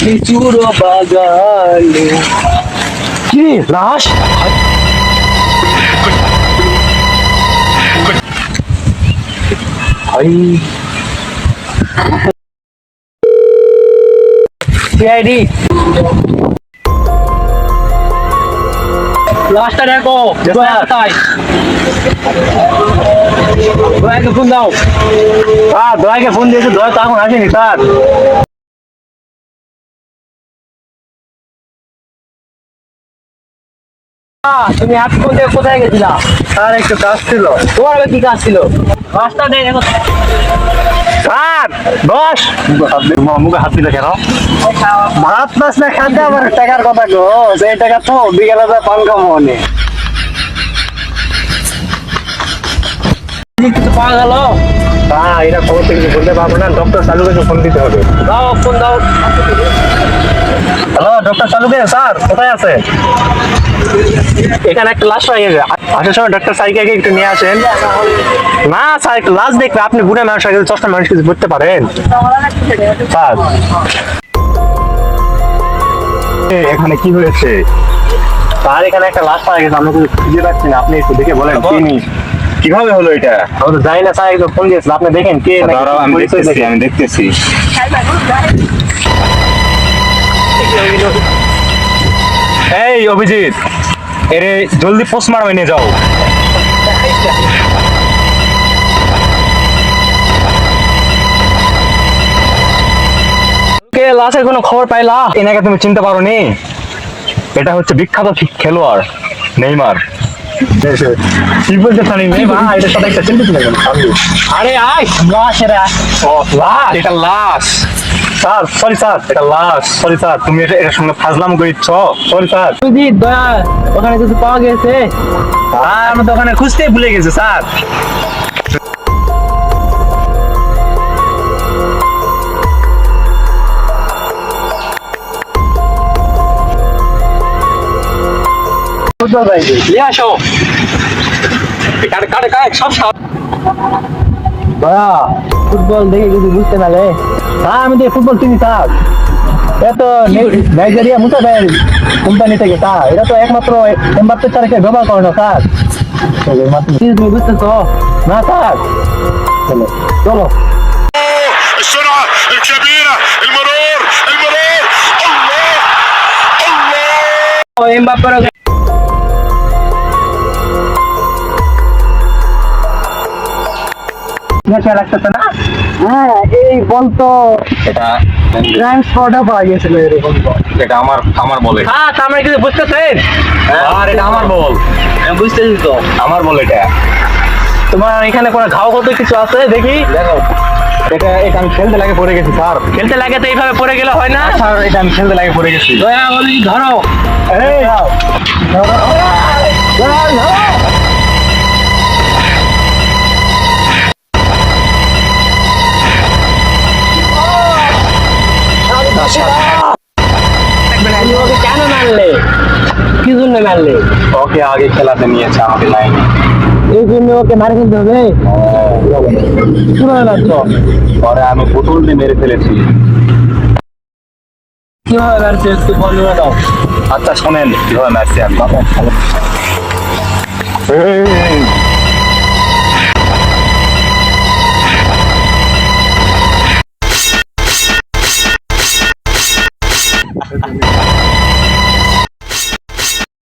লিচুর বাগানে। কি লাশ? সিআইডি লাশটা দেখো কোথায়? দয়াকে ফোন দাও। দয়াকে ফোন দিয়েছে, দয়া তো এখন আসেনি স্যার। তুমি এতক্ষণ থেকে কোথায় গেছিলা? স্যার একটু কাজ ছিল। তোমার আবার কি কাজ ছিল? লাশটা দেখো। স্যার বস, মুখে হাত দিলে কেন? ভাত মাছ না খাতে আবার টাকার কথা গো, সেই টাকা তো বিকেলে পান কামনে। কিছু পাওয়া গেল? এটা খবর থেকে বলতে পারবো না, ডক্টর চালুকে ফোন দিতে হবে। দাও ফোন দাও। হ্যালো ডক্টর চালুকে, স্যার কোথায় আছে? এখানে একটা লাশ পাই গেছে। আসার সময় ডক্টর সাইকে একটু নিয়ে আসেন। না স্যার, একটু লাশ দেখবে। আপনি বুড়ে মানুষ আগে চশমা মানুষ কিছু বুঝতে পারেন স্যার? এখানে কি হয়েছে স্যার? এখানে একটা লাশ পাওয়া গেছে, আমরা কিছু খুঁজে পাচ্ছি না। আপনি একটু দেখে বলেন কিভাবে হলো এটা? আমরা তো জানি না স্যার, একটু ফোন দিয়েছিল। আপনি দেখেন কে? আমি দেখতেছি। এই অভিজিৎ, এরে জলদি পোস্টমার্টমে নিয়ে যাও। কে লাশের কোনো খবর পাইলা? এনাকে তুমি চিনতে পারো নি? এটা হচ্ছে বিখ্যাত খেলোয়াড় নেইমার। কি বলতে পারি নেইমার, এটার সাথে একটা চিন্তা ছিল। আরে আয় লাশ, ও লাশ, এটা লাশ। স্যার সরি স্যার, এটা লাশ। সরি স্যার, তুমি এটার সঙ্গে ফাজলাম করিচ্ছ। Sorry sir. তুই দয়া, ওখানে কিছু পাওয়া গেছে? আমি তো ওখানে খুঁজতেই ভুলে গেছি স্যার। নিয়ে আসো। দয়া, ফুটবল দেখে কিছু বুঝতে পারলে? আমি তো ফুটবল চিনি স্যার। এত নাইজেরিয়া মুতাবেল কোম্পানি থেকে স্যার, এটা তো একমাত্র এমবাপ্পে ছাড়া কেউ ব্যবহার করে না স্যার। তুমি বুঝতেছো না স্যার, চলো চলো। السرعة الكبيرة، المرور المرور، الله الله এমবাপ্পের নেশা লাগতেছে না? হ্যাঁ, এই বল তো এটা গ্র্যান্ড শটটা পাওয়া গেছিল এরকম বল। এটা আমার বলে। হ্যাঁ, আমরা কিছু বুঝতেছেন? আর এটা আমার বল। আমি বুঝতেছি তো। আমার বল এটা। তোমার এখানে কোনো ঘাও কত কিছু আছে দেখি? দেখো, এটা আমি খেলতে লাগে পড়ে গেছি স্যার। খেলতে লাগে তো এইভাবে পড়ে গেলে হয় না স্যার, এটা আমি খেলতে লাগে পড়ে গেছি। দয়া বলি ধরো। এই ধরো। তুমি ওকে কেন মারলে? কি জন্য মারলে? ওকে আগে খেলাতে নিয়েছে, আমাকে লাইনে। এই জন্য ওকে মারে ফেলতে হবে? কিভাবে মারছো? পরে আমি বোতল দিয়ে মেরে ফেলেছি। কিভাবে মারছো একটু বর্ণনা দাও। আচ্ছা শোনেন কিভাবে মারছি আমি।